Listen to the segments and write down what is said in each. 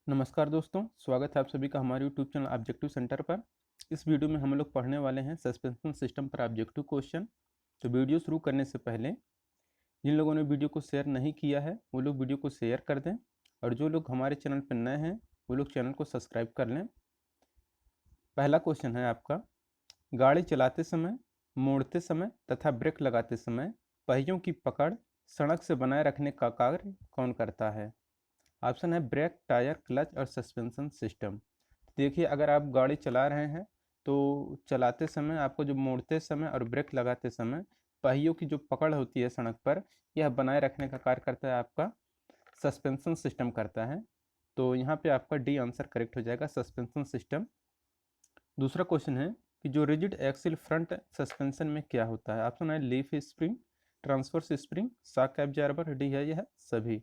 नमस्कार दोस्तों, स्वागत है आप सभी का हमारे यूट्यूब चैनल ऑब्जेक्टिव सेंटर पर। इस वीडियो में हम लोग पढ़ने वाले हैं सस्पेंशन सिस्टम पर ऑब्जेक्टिव क्वेश्चन। तो वीडियो शुरू करने से पहले जिन लोगों ने वीडियो को शेयर नहीं किया है वो लोग वीडियो को शेयर कर दें, और जो लोग हमारे चैनल पर नए हैं वो लोग चैनल को सब्सक्राइब कर लें। पहला क्वेश्चन है आपका, गाड़ी चलाते समय, मोड़ते समय तथा ब्रेक लगाते समय पहियों की पकड़ सड़क से बनाए रखने का कार्य कौन करता है? ऑप्शन है ब्रेक, टायर, क्लच और सस्पेंशन सिस्टम। देखिए, अगर आप गाड़ी चला रहे हैं तो चलाते समय आपको जो मोड़ते समय और ब्रेक लगाते समय पहियों की जो पकड़ होती है सड़क पर, यह बनाए रखने का कार्य करता है आपका सस्पेंशन सिस्टम करता है। तो यहाँ पे आपका डी आंसर करेक्ट हो जाएगा, सस्पेंशन सिस्टम। दूसरा क्वेश्चन है कि जो रिजिड एक्सिल फ्रंट सस्पेंशन में क्या होता है? ऑप्शन है leaf spring, transverse spring, shock absorber, D है यह सभी।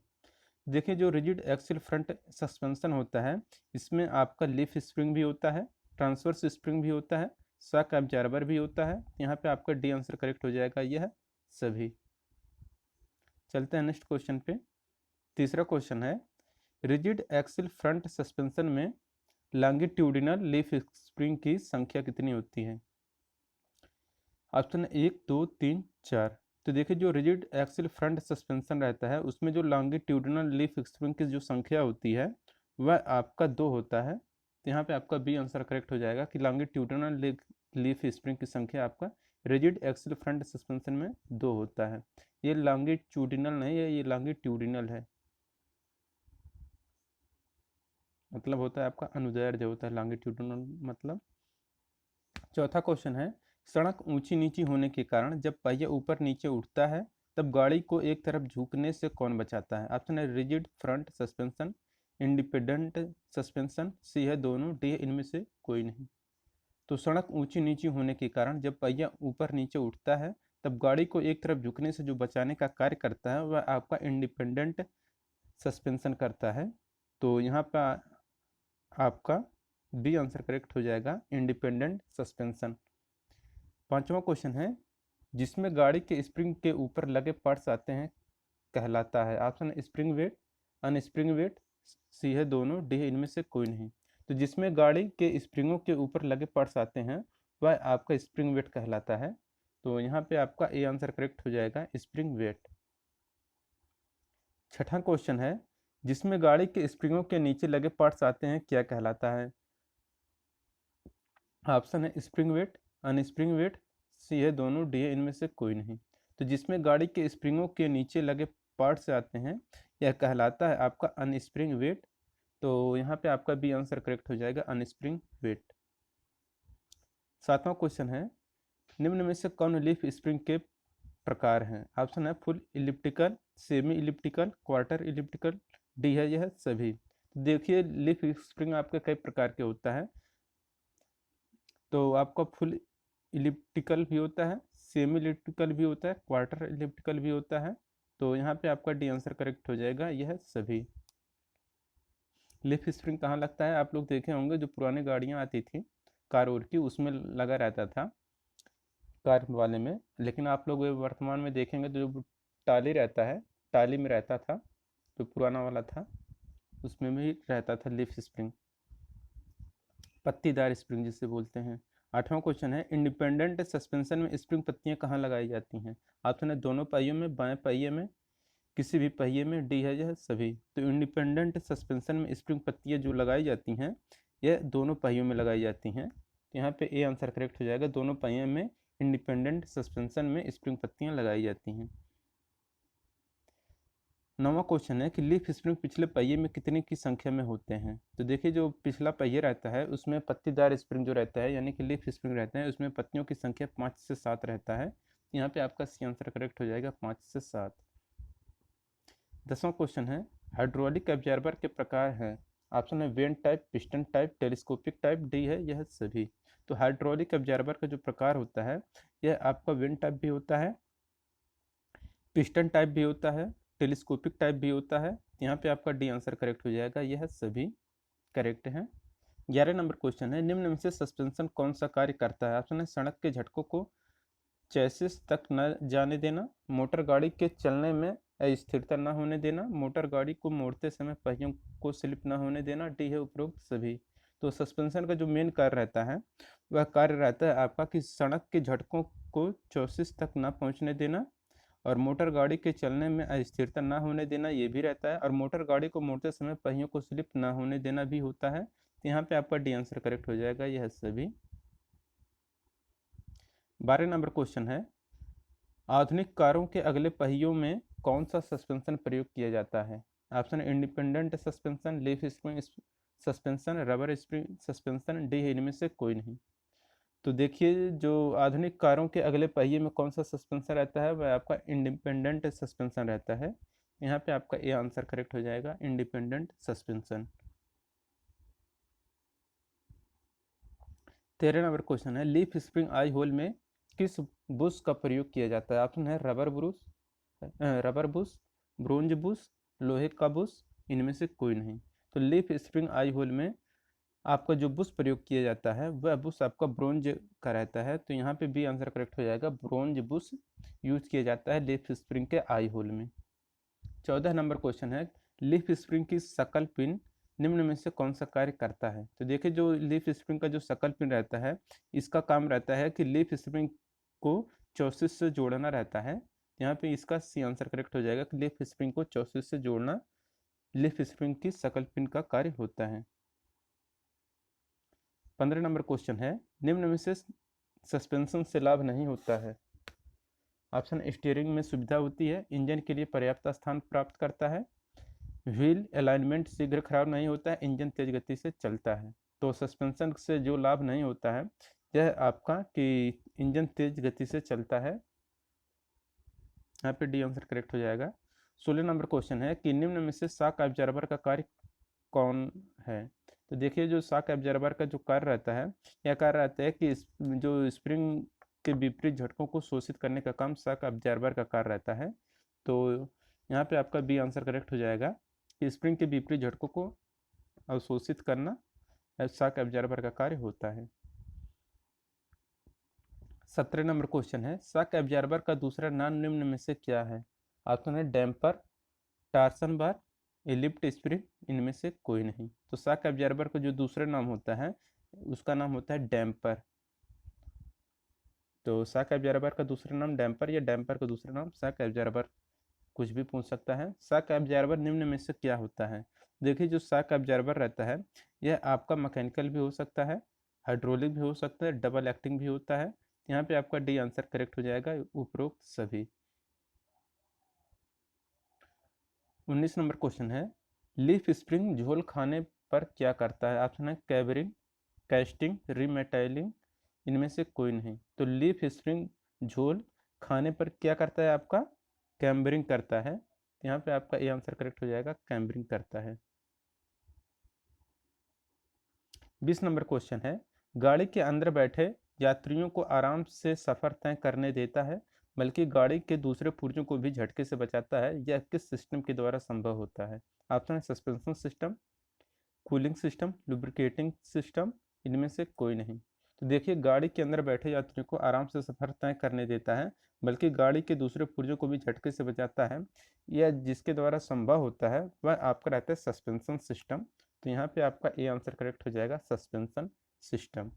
देखिए, जो रिजिड एक्सिल फ्रंट सस्पेंशन होता है इसमें आपका लीफ स्प्रिंग भी होता है, ट्रांसवर्स स्प्रिंग भी होता है, शॉक एब्जॉर्बर भी होता है। यहाँ पे आपका डी आंसर करेक्ट हो जाएगा, यह सभी। चलते हैं नेक्स्ट क्वेश्चन पे। तीसरा क्वेश्चन है, रिजिड एक्सिल फ्रंट सस्पेंशन में लॉन्गिट्यूडिनल लीफ स्प्रिंग की संख्या कितनी होती है? ऑप्शन 1, 2, 3, 4। तो देखिए, जो रिजिड एक्सिल फ्रंट सस्पेंशन रहता है उसमें जो लॉन्गिट्यूडिनल लीफ स्प्रिंग की जो संख्या होती है वह आपका 2 होता है। तो यहाँ पे आपका बी आंसर करेक्ट हो जाएगा कि लॉन्गिट्यूडिनल लीफ स्प्रिंग की संख्या आपका रिजिड एक्सिल फ्रंट सस्पेंशन में 2 होता है। ये लॉन्गिट्यूडिनल नहीं है, ये लॉन्गिट्यूडिनल है, मतलब होता है आपका अनुदैर्ध्य होता है लॉन्गिट्यूडिनल मतलब। चौथा क्वेश्चन है, सड़क ऊंची नीची होने के कारण जब पहिया ऊपर नीचे उठता है तब गाड़ी को एक तरफ झुकने से कौन बचाता है? ऑप्शन है rigid front suspension, independent suspension, C है दोनों, डी है इनमें से कोई नहीं। तो सड़क ऊंची नीची होने के कारण जब पहिया ऊपर नीचे उठता है तब गाड़ी को एक तरफ झुकने से जो बचाने का कार्य करता है वह आपका इंडिपेंडेंट सस्पेंशन करता है। तो यहाँ पर आपका बी आंसर करेक्ट हो जाएगा, इंडिपेंडेंट सस्पेंशन। पांचवा क्वेश्चन है, जिसमें गाड़ी के स्प्रिंग के ऊपर लगे पार्ट्स आते हैं कहलाता है? ऑप्शन है स्प्रिंग वेट, अनस्प्रिंग वेट, सी है दोनों, डी है इनमें से कोई नहीं। तो जिसमें गाड़ी के स्प्रिंगों के ऊपर लगे पार्ट्स आते हैं वह आपका स्प्रिंग वेट कहलाता है। तो यहाँ पे आपका ए आंसर करेक्ट हो जाएगा, स्प्रिंग वेट। छठा क्वेश्चन है, जिसमें गाड़ी के स्प्रिंगों के नीचे लगे पार्ट्स आते हैं क्या कहलाता है? ऑप्शन है स्प्रिंग वेट, अनस्प्रिंग वेट, सी है दोनों, डी है इनमें से कोई नहीं। तो जिसमें गाड़ी के स्प्रिंगों के नीचे लगे पार्ट्स आते हैं यह कहलाता है आपका अनस्प्रिंग वेट। तो यहाँ पे आपका बी आंसर करेक्ट हो जाएगा, अनस्प्रिंग वेट। सातवां क्वेश्चन है, निम्न में से कौन लीफ स्प्रिंग के प्रकार हैं? ऑप्शन है full elliptical, semi elliptical, quarter elliptical, D है यह सभी। देखिए, लीफ स्प्रिंग आपके कई प्रकार के होता है। तो आपका फुल इलिप्टिकल भी होता है, सेमी इलिप्टिकल भी होता है, क्वार्टर इलिप्टिकल भी होता है। तो यहाँ पे आपका डी आंसर करेक्ट हो जाएगा, यह सभी। लीफ स्प्रिंग कहाँ लगता है? आप लोग देखे होंगे जो पुरानी गाड़ियाँ आती थी कार और की, उसमें लगा रहता था कार वाले में। लेकिन आप लोग वर्तमान में देखेंगे तो जो टाली रहता है, टाली में रहता था, जो पुराना वाला था उसमें भी रहता था लीफ स्प्रिंग, पत्तीदार स्प्रिंग जिसे बोलते हैं। आठवां क्वेश्चन है, इंडिपेंडेंट सस्पेंशन में स्प्रिंग पत्तियां कहाँ लगाई जाती हैं? ऑप्शन है दोनों पहियों में, बाएं पहिए में, किसी भी पहिए में, डी है यह सभी। तो इंडिपेंडेंट सस्पेंशन में स्प्रिंग पत्तियां जो लगाई जाती हैं यह दोनों पहियों में लगाई जाती हैं। तो यहाँ पे ए आंसर करेक्ट हो जाएगा, दोनों पहियों में इंडिपेंडेंट सस्पेंशन में स्प्रिंग पत्तियां लगाई जाती हैं। नौवां क्वेश्चन है कि लीफ स्प्रिंग पिछले पहिए में कितने की संख्या में होते हैं? तो देखिए, जो पिछला पहिया रहता है उसमें पत्तीदार स्प्रिंग जो रहता है यानी कि लीफ स्प्रिंग रहते हैं उसमें पत्तियों की संख्या 5 से 7 रहता है। यहाँ पे आपका सी आंसर करेक्ट हो जाएगा, 5 से 7। 10वां क्वेश्चन है, हाइड्रोलिक एब्जॉर्बर के प्रकार हैं? ऑप्शन है went type, piston type, telescopic type, D है यह सभी। तो हाइड्रोलिक एब्जॉर्बर का जो प्रकार होता है यह आपका वेंट टाइप भी होता है, पिस्टन टाइप भी होता है, टेलीस्कोपिक टाइप भी होता है। यहाँ पे आपका डी आंसर करेक्ट हो जाएगा, यह सभी करेक्ट हैं। 11 नंबर क्वेश्चन है, निम्न में से सस्पेंशन कौन सा कार्य करता है? ऑप्शन है सड़क के झटकों को चैसिस तक न जाने देना, मोटर गाड़ी के चलने में अस्थिरता ना होने देना, मोटर गाड़ी को मोड़ते समय पहियों को स्लिप ना होने देना, डी है उपरोक्त सभी। तो सस्पेंशन का जो मेन कार्य रहता है वह कार्य रहता है आपका कि सड़क के झटकों को चौसिस तक ना पहुंचने देना, और मोटर गाड़ी के चलने में अस्थिरता ना होने देना ये भी रहता है, और मोटर गाड़ी को मोड़ते समय पहियों को स्लिप ना होने देना भी होता है। तो यहाँ पे आपका डी आंसर करेक्ट हो जाएगा, यह सभी। 12 नंबर क्वेश्चन है, आधुनिक कारों के अगले पहियों में कौन सा सस्पेंशन प्रयोग किया जाता है? Option independent suspension, leaf spring suspension, rubber spring suspension, D है इनमें से कोई नहीं। तो देखिए जो आधुनिक कारों के अगले पहिए में कौन सा सस्पेंशन रहता है वह आपका इंडिपेंडेंट सस्पेंशन रहता है। यहाँ पे आपका ए आंसर करेक्ट हो जाएगा, इंडिपेंडेंट सस्पेंशन। 13 नंबर क्वेश्चन है, लीफ स्प्रिंग आई होल में किस बुश का प्रयोग किया जाता है? ऑप्शन है रबर बुश, ब्रोंज बुश, लोहे का बुश, इनमें से कोई नहीं। तो लीफ स्प्रिंग आई होल में आपका जो बुश प्रयोग किया जाता है वह बुश आपका ब्रोंज का रहता है। तो यहाँ पे बी आंसर करेक्ट हो जाएगा, ब्रोंज बुश यूज किया जाता है लीफ स्प्रिंग के आई होल में। 14 नंबर क्वेश्चन है, लीफ स्प्रिंग की सकल पिन निम्न में से कौन सा कार्य करता है? तो देखिए जो लीफ स्प्रिंग का जो सकल पिन रहता है इसका काम रहता है कि लीफ स्प्रिंग को चौसिस से जोड़ना रहता है। यहाँ पे इसका सी आंसर करेक्ट हो जाएगा कि लीफ स्प्रिंग को चौसिस से जोड़ना लीफ स्प्रिंग की सकल पिन का कार्य होता है। 15 नंबर क्वेश्चन है, निम्न में से सस्पेंशन से लाभ नहीं होता है? ऑप्शन स्टीयरिंग में सुविधा होती है, इंजन के लिए पर्याप्त स्थान प्राप्त करता है, व्हील अलाइनमेंट शीघ्र खराब नहीं होता है, इंजन तेज गति से चलता है। तो सस्पेंशन से जो लाभ नहीं होता है यह आपका कि इंजन तेज गति से चलता है। यहाँ पे डी आंसर करेक्ट हो जाएगा। 16 नंबर क्वेश्चन है कि निम्न में से शॉक एब्जॉर्बर का कार्य कौन है? तो देखिए जो शॉक एब्जॉर्बर का जो कार्य रहता है यह कार्य रहता है कि जो स्प्रिंग के विपरीत झटकों को शोषित करने का काम शॉक एब्जॉर्बर का कार्य रहता है। तो यहाँ पे आपका बी आंसर करेक्ट हो जाएगा कि स्प्रिंग के विपरीत झटकों को अवशोषित करना शॉक एब्जॉर्बर का कार्य होता है। 17 नंबर क्वेश्चन है, शॉक एब्जॉर्बर का दूसरा नाम निम्न में से क्या है? ऑप्शन है डैम्पर, टार्सन बार, एलिप्ट स्प्रिंग, इनमें से कोई नहीं। तो शॉक एब्जॉर्बर का जो दूसरा नाम होता है उसका नाम होता है डैम्पर। तो शॉक एब्जॉर्बर का दूसरा नाम डैम्पर या डैम्पर का दूसरा नाम शॉक एब्जॉर्बर, कुछ भी पूछ सकता है। शॉक एब्जॉर्बर निम्न में से क्या होता है? देखिए जो शॉक एब्जॉर्बर रहता है यह आपका मैकेनिकल भी हो सकता है, हाइड्रोलिक भी हो सकता है, डबल एक्टिंग भी होता है। यहाँ पे आपका डी आंसर करेक्ट हो जाएगा, उपरोक्त सभी। 19 नंबर क्वेश्चन है, लीफ स्प्रिंग झोल खाने पर क्या करता है? ऑप्शन है कैबरिंग, कैस्टिंग, रीमेटाइलिंग, इनमें से कोई नहीं। तो लीफ स्प्रिंग झोल खाने पर क्या करता है आपका? कैम्बरिंग करता है। यहाँ पे आपका ए आंसर करेक्ट हो जाएगा, कैम्बरिंग करता है। 20 नंबर क्वेश्चन है, गाड़ी के अंदर बैठे यात्रियों को आराम से सफर तय करने देता है बल्कि गाड़ी के दूसरे पुर्जों को भी झटके से बचाता है, यह किस सिस्टम के द्वारा संभव होता है? ऑप्शन है suspension system, cooling system, lubricating system, इनमें से कोई नहीं। तो देखिए गाड़ी के अंदर बैठे यात्रियों को आराम से सफर तय करने देता है बल्कि गाड़ी के दूसरे पुर्जों को भी झटके से बचाता है, यह जिसके द्वारा संभव होता है वह आपका रहता है सस्पेंशन सिस्टम। तो यहाँ पे आपका ए आंसर करेक्ट हो जाएगा, सस्पेंशन सिस्टम।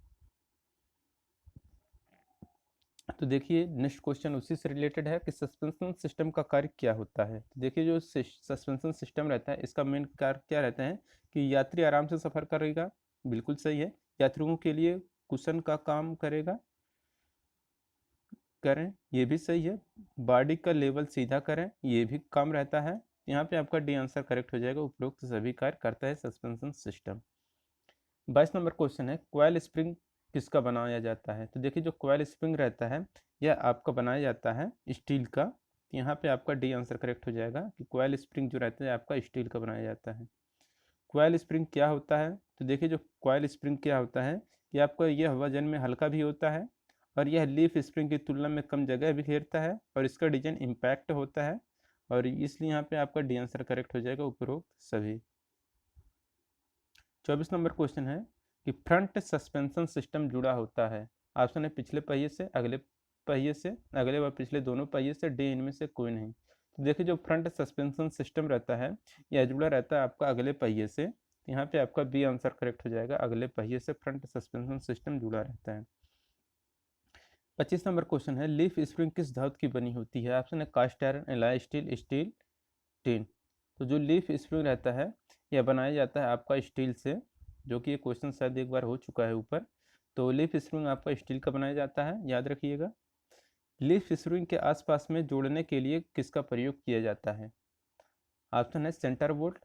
तो देखिए नेक्स्ट क्वेश्चन उसी से रिलेटेड है कि सस्पेंशन सिस्टम का कार्य क्या होता है। तो देखिए जो सस्पेंशन सिस्टम रहता है इसका मेन कार्य क्या रहता है कि यात्री आराम से सफर करेगा, बिल्कुल सही है, यात्रियों के लिए कुशन का काम करेगा, करें ये भी सही है, बॉडी का लेवल सीधा करें ये भी काम रहता है। यहाँ पे आपका डी आंसर करेक्ट हो जाएगा, उपरोक्त सभी कार्य करता है सस्पेंशन सिस्टम। 22 नंबर क्वेश्चन है, कॉइल स्प्रिंग किसका बनाया जाता है? तो देखिए जो कॉइल स्प्रिंग रहता है यह आपका बनाया जाता है स्टील का। यहाँ पे आपका डी आंसर करेक्ट हो जाएगा कि कॉइल स्प्रिंग जो रहता है आपका स्टील का बनाया जाता है। कॉइल स्प्रिंग क्या होता है? तो देखिए जो कॉइल स्प्रिंग क्या होता है कि आपका यह वजन में हल्का भी होता है और यह लीफ स्प्रिंग की तुलना में कम जगह भी घेरता है और इसका डिजाइन इम्पैक्ट होता है, और इसलिए यहाँ पे आपका डी आंसर करेक्ट हो जाएगा, उपरोक्त सभी। 24 नंबर क्वेश्चन है कि फ्रंट सस्पेंशन सिस्टम जुड़ा होता है। ऑप्शन है पिछले पहिए से, अगले पहिए से, अगले व पिछले दोनों पहिए से, डी इनमें से कोई नहीं। तो देखिए जो फ्रंट सस्पेंशन सिस्टम रहता है यह जुड़ा रहता है आपका अगले पहिए से। यहाँ पे आपका बी आंसर करेक्ट हो जाएगा, अगले पहिए से फ्रंट सस्पेंशन सिस्टम जुड़ा रहता है। 25 नंबर क्वेश्चन है, लीफ स्प्रिंग किस धातु की बनी होती है? ऑप्शन है cast iron, alloy steel, steel, tin. तो जो लीफ स्प्रिंग रहता है यह बनाया जाता है आपका स्टील से, जो कि ये क्वेश्चन शायद एक बार हो चुका है ऊपर। तो लीफ स्प्रिंग आपका स्टील का बनाया जाता है, याद रखिएगा। लीफ स्प्रिंग के आसपास में जोड़ने के लिए किसका प्रयोग किया जाता है? ऑप्शन है सेंटर बोल्ट,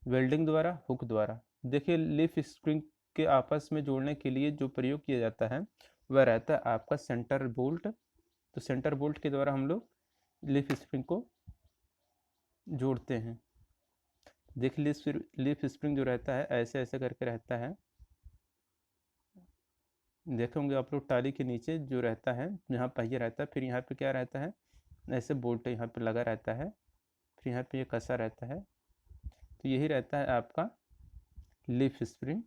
वेल्डिंग द्वारा, हुक द्वारा। देखिए लीफ स्प्रिंग के आपस में जोड़ने के लिए जो प्रयोग किया जाता है वह रहता है आपका सेंटर बोल्ट। तो सेंटर बोल्ट के द्वारा हम लोग लीफ स्प्रिंग को जोड़ते हैं। देखिए लीफ स्प्रिंग जो रहता है ऐसे ऐसे करके रहता है, देखे होंगे आप लोग टाली के नीचे जो रहता है, यहाँ पहिया रहता है, फिर यहाँ पे क्या रहता है, ऐसे बोल्ट यहाँ पे लगा रहता है, फिर यहाँ पे ये कसा रहता है। तो यही रहता है आपका लीफ स्प्रिंग,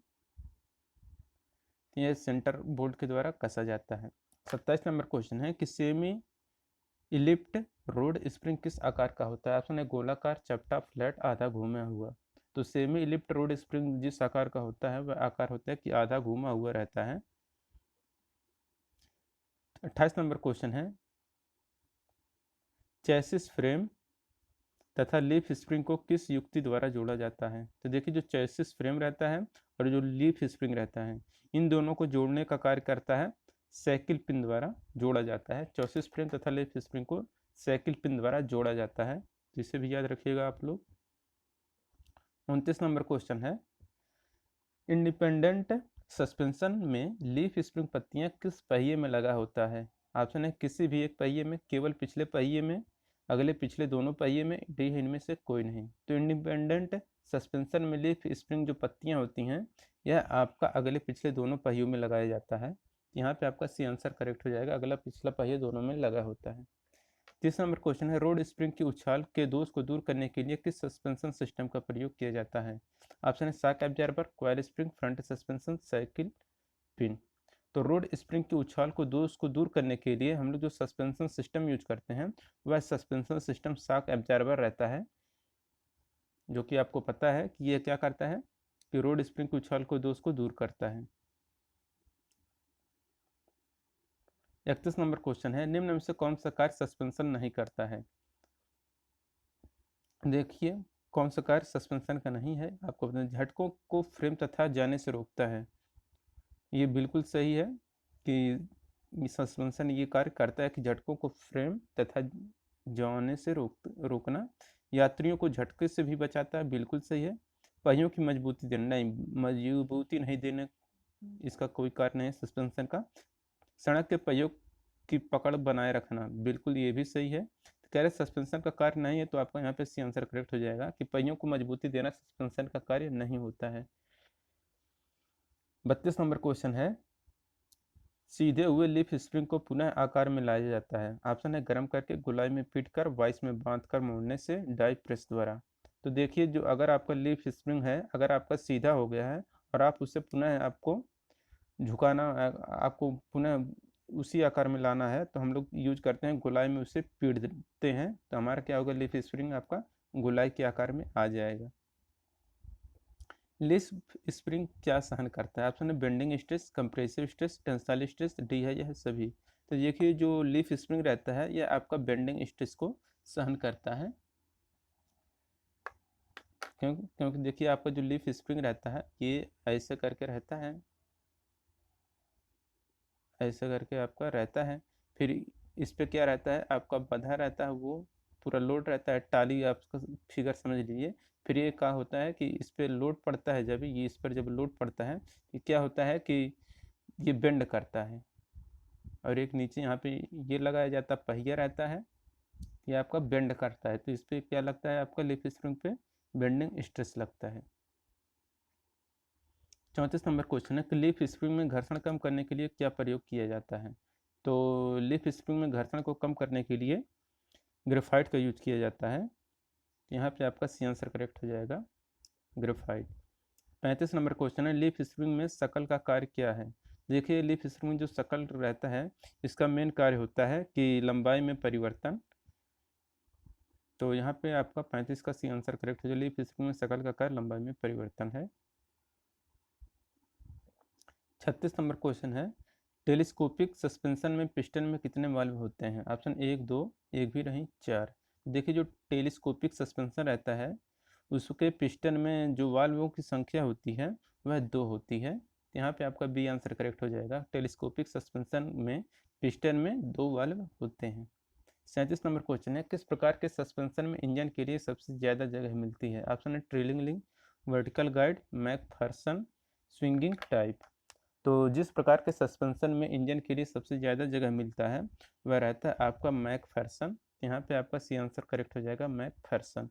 यह सेंटर बोल्ट के द्वारा कसा जाता है। 27 नंबर क्वेश्चन है कि सेमी इलिप्ट रोड स्प्रिंग किस आकार का होता है? ऑप्शन है गोलाकार, चपटा, फ्लैट, आधा घूमा हुआ। तो सेमी इलिप्ट रोड स्प्रिंग जिस आकार का होता है वह आकार होता है कि आधा घूमा हुआ रहता है। 28 नंबर क्वेश्चन है, चेसिस फ्रेम तथा लीफ स्प्रिंग को किस युक्ति द्वारा जोड़ा जाता है? तो देखिए जो चेसिस फ्रेम रहता है और जो लीफ स्प्रिंग रहता है इन दोनों को जोड़ने का कार्य करता है साइकिल पिन द्वारा जोड़ा जाता है। चेसिस फ्रेम तथा लीफ स्प्रिंग को साइकिल पिन द्वारा जोड़ा जाता है, जिसे भी याद रखिएगा आप लोग। 29 नंबर क्वेश्चन है, इंडिपेंडेंट सस्पेंशन में लीफ स्प्रिंग पत्तियां किस पहिए में लगा होता है? ऑप्शन है किसी भी एक पहिए में, केवल पिछले पहिए में, अगले पिछले दोनों पहिए में, डी इनमें से कोई नहीं। तो इंडिपेंडेंट सस्पेंशन में लीफ स्प्रिंग जो पत्तियां होती हैं यह आपका अगले पिछले दोनों पहियों में लगाया जाता है। यहाँ पे आपका सी आंसर करेक्ट हो जाएगा, अगला पिछला पहिया दोनों में लगा होता है। 30 नंबर क्वेश्चन है, रोड स्प्रिंग की उछाल के दोष को दूर करने के लिए किस सस्पेंशन सिस्टम का प्रयोग किया जाता है? ऑप्शन है shock absorber, coil spring, front suspension, cycle pin. तो रोड स्प्रिंग की उछाल को दोष को दूर करने के लिए हम लोग जो सस्पेंशन सिस्टम यूज करते हैं वह सस्पेंशन सिस्टम शॉक एब्जॉर्बर रहता है, जो कि आपको पता है कि यह क्या करता है कि रोड स्प्रिंग की उछाल को दोष को दूर करता है। 31 नंबर क्वेश्चन है, निम्न में से कौन सा कार्य सस्पेंशन नहीं करता है? देखिए कौन सा कार्य सस्पेंशन का नहीं है, आपको बताएं झटकों को फ्रेम तथा जाने से रोकता है। ये बिल्कुल सही है कि सस्पेंशन ये कार्य करता है कि झटकों को फ्रेम तथा जाने से रोकना। यात्रियों को झटके से भी बचाता है, बिल्कुल सही है। पहियों की मजबूती देना, नहीं, मजबूती नहीं देने इसका कोई कार्य नहीं है सस्पेंशन का। सड़क के पहियों की पकड़ बनाए रखना, बिल्कुल ये भी सही है। तो कह रहे सस्पेंशन का कार्य नहीं है, तो आपका यहाँ पे सी आंसर करेक्ट हो जाएगा कि पहियों को मजबूती देना सस्पेंशन का कार्य नहीं होता है। 32 नंबर क्वेश्चन है, सीधे हुए लीफ स्प्रिंग को पुनः आकार में लाया जाता है। ऑप्शन है गर्म करके, गोलाई में पीट कर, वाइस में बांध कर, मोड़ने से, डाई प्रेस द्वारा। तो देखिए जो अगर आपका लीफ स्प्रिंग है अगर आपका सीधा हो गया है और आप उसे पुनः आपको झुकाना, आपको पुनः उसी आकार में लाना है, तो हम लोग यूज करते हैं गोलाई में उसे पीट देते हैं, तो हमारा क्या होगा, लीफ स्प्रिंग आपका गोलाई के आकार में आ जाएगा। लीफ स्प्रिंग क्या सहन करता है? ऑप्शन है bending stress, compressive stress, tensile stress, D है यह सभी। तो देखिए जो लीफ स्प्रिंग रहता है यह आपका बेंडिंग स्ट्रेस को सहन करता है, क्योंकि देखिए आपका जो लीफ स्प्रिंग रहता है ये ऐसे करके रहता है, ऐसे करके आपका रहता है, फिर इस पे क्या रहता है आपका बंधा रहता है, वो पूरा लोड रहता है, टाली आपका फिगर समझ लीजिए। फिर ये क्या होता है कि इस पे लोड पड़ता है, जब ये इस पर जब लोड पड़ता है ये क्या होता है कि ये बेंड करता है, और एक नीचे यहाँ पे ये लगाया जाता पहिया रहता है, ये आपका बेंड करता है, तो इस पर क्या लगता है आपका लीफ स्प्रिंग पे बेंडिंग स्ट्रेस लगता है। 34 नंबर क्वेश्चन है कि लीफ स्प्रिंग में घर्षण कम करने के लिए क्या प्रयोग किया जाता है? तो लीफ स्प्रिंग में घर्षण को कम करने के लिए ग्रेफाइट का यूज किया जाता है, यहाँ पे आपका सी आंसर करेक्ट हो जाएगा, ग्रेफाइट। 35 नंबर क्वेश्चन है, लीफ स्प्रिंग में शकल का कार्य क्या है? देखिए लीफ स्प्रिंग में जो शकल रहता है इसका मेन कार्य होता है कि लंबाई में परिवर्तन, तो यहाँ पे आपका 35 का सी आंसर करेक्ट हो जाए। लीफ स्प्रिंग में शकल का आकार लंबाई में परिवर्तन है। 36 नंबर क्वेश्चन है, टेलीस्कोपिक सस्पेंशन में पिस्टन में कितने वाल्व होते हैं? ऑप्शन 1 2, एक भी नहीं 4। देखिए जो टेलीस्कोपिक सस्पेंशन रहता है उसके पिस्टन में जो वाल्वों की संख्या होती है वह 2 होती है। यहाँ पे आपका बी आंसर करेक्ट हो जाएगा। टेलीस्कोपिक सस्पेंशन में पिस्टन में 2 वाल्व होते हैं। 37 नंबर क्वेश्चन है, किस प्रकार के सस्पेंशन में इंजन के लिए सबसे ज़्यादा जगह मिलती है? ऑप्शन है trailing link, vertical guide, Macpherson, swinging type. तो जिस प्रकार के सस्पेंशन में इंजन के लिए सबसे ज़्यादा जगह मिलता है वह रहता है आपका मैकफर्सन। यहाँ पे आपका सी आंसर करेक्ट हो जाएगा, मैकफर्सन।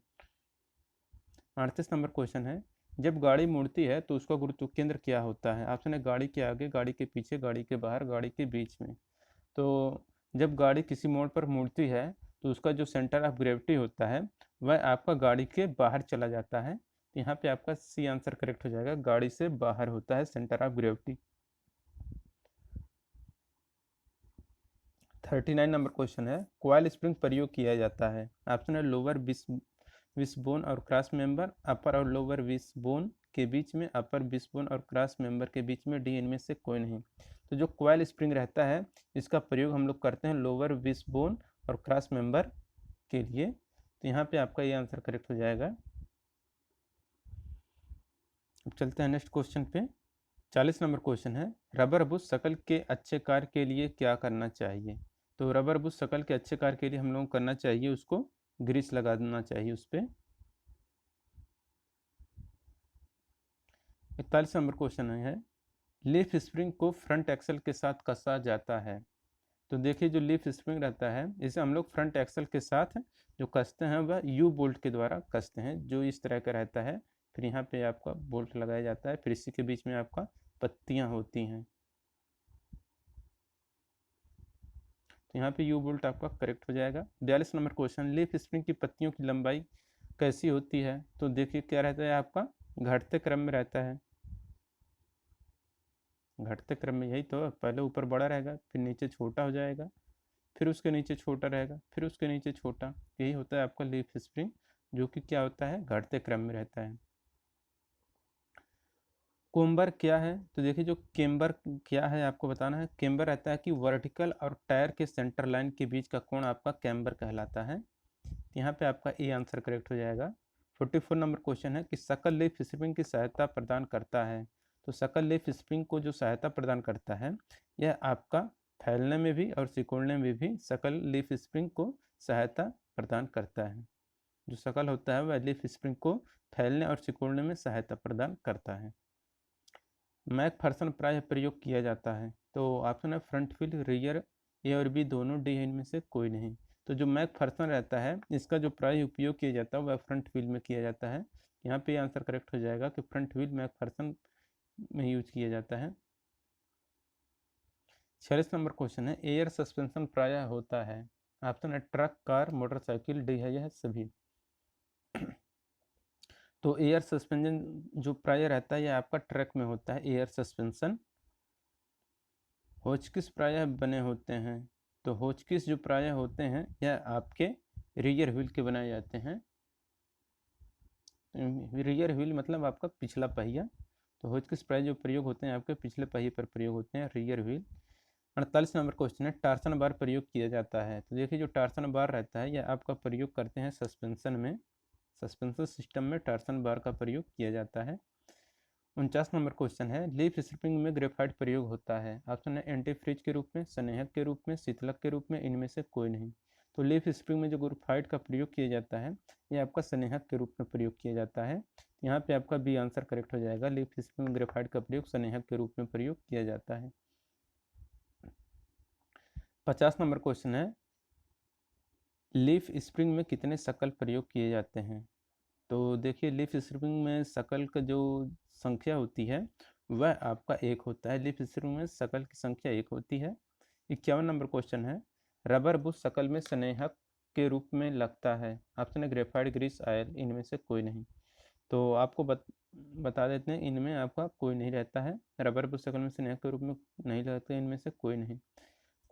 38 नंबर क्वेश्चन है, जब गाड़ी मुड़ती है तो उसका गुरुत्व केंद्र क्या होता है? ऑप्शन है गाड़ी के आगे, गाड़ी के पीछे, गाड़ी के बाहर, गाड़ी के बीच में। तो जब गाड़ी किसी मोड़ पर मुड़ती है तो उसका जो सेंटर ऑफ ग्रेविटी होता है वह आपका गाड़ी के बाहर चला जाता है। यहाँ पे आपका सी आंसर करेक्ट हो जाएगा, गाड़ी से बाहर होता है centre of gravity. 39 number question है, कॉइल स्प्रिंग प्रयोग किया जाता है? ऑप्शन है लोअर विशबोन और क्रॉस मेंबर, अपर और लोअर विशबोन के बीच में, अपर विशबोन और क्रॉस मेंबर के बीच में, डी इनमें से कोई नहीं। तो जो कॉइल स्प्रिंग रहता है इसका प्रयोग हम लोग करते हैं लोअर विशबोन और क्रॉस मेंबर के लिए। तो यहाँ पे आपका ये आंसर करेक्ट हो जाएगा। अब चलते हैं नेक्स्ट क्वेश्चन पे। 40 नंबर क्वेश्चन है, रबर बुश शकल के अच्छे कार्य के लिए क्या करना चाहिए? तो रबर बुश शकल के अच्छे कार्य के लिए हम लोग करना चाहिए उसको ग्रीस लगा देना चाहिए उस पर। 41 नंबर क्वेश्चन है, लीफ स्प्रिंग को फ्रंट एक्सल के साथ कसा जाता है? तो देखिए जो लीफ स्प्रिंग रहता है इसे हम लोग फ्रंट एक्सल के साथ जो कसते हैं वह यू बोल्ट के द्वारा कसते हैं, जो इस तरह का रहता है। फिर यहाँ पे आपका बोल्ट लगाया जाता है, फिर इसी के बीच में आपका पत्तियाँ होती हैं। तो यहाँ पे यू बोल्ट आपका करेक्ट हो जाएगा। 42 नंबर क्वेश्चन, लीफ स्प्रिंग की पत्तियों की लंबाई कैसी होती है? तो देखिए क्या रहता है आपका घटते क्रम में रहता है। घटते क्रम में यही तो, पहले ऊपर बड़ा रहेगा, फिर नीचे छोटा हो जाएगा, फिर उसके नीचे छोटा रहेगा, फिर उसके नीचे छोटा। यही होता है आपका लीफ स्प्रिंग, जो कि क्या होता है घटते क्रम में रहता है। कोम्बर क्या है? तो देखिए जो केम्बर क्या है आपको बताना है। केम्बर रहता है कि वर्टिकल और टायर के सेंटर लाइन के बीच का कोण आपका केम्बर कहलाता है। यहाँ पे आपका ए आंसर करेक्ट हो जाएगा। 44 नंबर क्वेश्चन है कि सकल लीफ स्प्रिंग की सहायता प्रदान करता है? तो सकल लीफ स्प्रिंग को जो सहायता प्रदान करता है यह आपका फैलने में भी और सिकुड़ने में भी सकल लीफ स्प्रिंग को सहायता प्रदान करता है। जो सकल होता है वह लीफ स्प्रिंग को फैलने और सिकुड़ने में सहायता प्रदान करता है। मैकफर्सन प्रायः प्रयोग किया जाता है? तो ऑप्शन है फ्रंट व्हील, रियर, ए और बी दोनों, डी है इनमें से कोई नहीं। तो जो मैकफर्सन रहता है इसका जो प्रायः उपयोग किया जाता है वह फ्रंट व्हील में किया जाता है। यहाँ पे आंसर करेक्ट हो जाएगा कि फ्रंट व्हील मैकफर्सन में यूज किया जाता है। 46 नंबर क्वेश्चन है, एयर सस्पेंशन प्रायः होता है? ऑप्शन है ट्रक, कार, मोटरसाइकिल, डी है यह सभी। तो एयर सस्पेंशन जो प्रायः रहता है यह आपका ट्रक में होता है एयर सस्पेंशन। होचकिस प्रायः बने होते हैं? तो होचकिस जो प्रायः होते हैं यह आपके रियर व्हील के बनाए जाते हैं। रियर व्हील मतलब आपका पिछला पहिया। तो होचकिस प्रायः जो प्रयोग होते हैं आपके पिछले पहिए पर प्रयोग होते हैं, रियर व्हील। 48 नंबर क्वेश्चन है, टार्सन बार प्रयोग किया जाता है? तो देखिए जो टार्सन बार रहता है यह आपका प्रयोग करते हैं सस्पेंशन में, सस्पेंशन सिस्टम में टार्सन बार का प्रयोग किया जाता है। 49 नंबर क्वेश्चन है, लीफ स्प्रिंग में ग्रेफाइट प्रयोग होता है? ऑप्शन है एंटी फ्रीज के रूप में, स्नेहक के रूप में, शीतलक के रूप में, इनमें से कोई नहीं। तो लीफ स्प्रिंग में जो ग्रेफाइट का प्रयोग किया जाता है यह आपका स्नेहक के रूप में प्रयोग किया जाता है। यहाँ पे आपका बी आंसर करेक्ट हो जाएगा। लीफ स्प्रिंग में ग्रेफाइट का प्रयोग स्नेहक के रूप में प्रयोग किया जाता है। 50 नंबर क्वेश्चन है, लीफ स्प्रिंग में कितने शकल प्रयोग किए जाते हैं? तो देखिए लीफ स्प्रिंग में शकल का जो संख्या होती है वह आपका एक होता है। लीफ स्प्रिंग में शकल की संख्या एक होती है। 51 नंबर क्वेश्चन है, रबर बुश शकल में स्नेहक के रूप में लगता है? ऑप्शन है ग्रेफाइट, ग्रीस, ऑयल, इनमें से कोई नहीं। तो आपको बता देते हैं इनमें आपका कोई नहीं रहता है। रबर बुश शकल में स्नेहक के रूप में नहीं लगता, इनमें से कोई नहीं।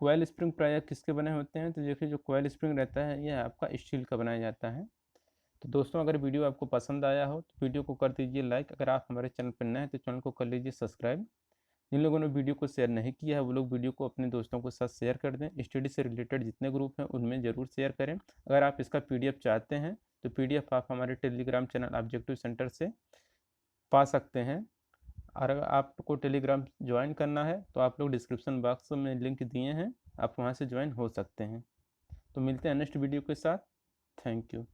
कोयल स्प्रिंग प्रायः किसके बने होते हैं? तो देखिए जो कोयल स्प्रिंग रहता है यह आपका स्टील का बनाया जाता है। तो दोस्तों अगर वीडियो आपको पसंद आया हो तो वीडियो को कर दीजिए लाइक। अगर आप हमारे चैनल पर नए हैं तो चैनल को कर लीजिए सब्सक्राइब। जिन लोगों ने वीडियो को शेयर नहीं किया है वो लोग वीडियो को अपने दोस्तों के साथ शेयर कर दें। स्टडी से रिलेटेड जितने ग्रुप हैं उनमें ज़रूर शेयर करें। अगर आप इसका PDF चाहते हैं तो PDF आप हमारे टेलीग्राम चैनल ऑब्जेक्टिव सेंटर से पा सकते हैं। और अगर आपको टेलीग्राम ज्वाइन करना है तो आप लोग डिस्क्रिप्शन बॉक्स में लिंक दिए हैं, आप वहां से ज्वाइन हो सकते हैं। तो मिलते हैं नेक्स्ट वीडियो के साथ। Thank you.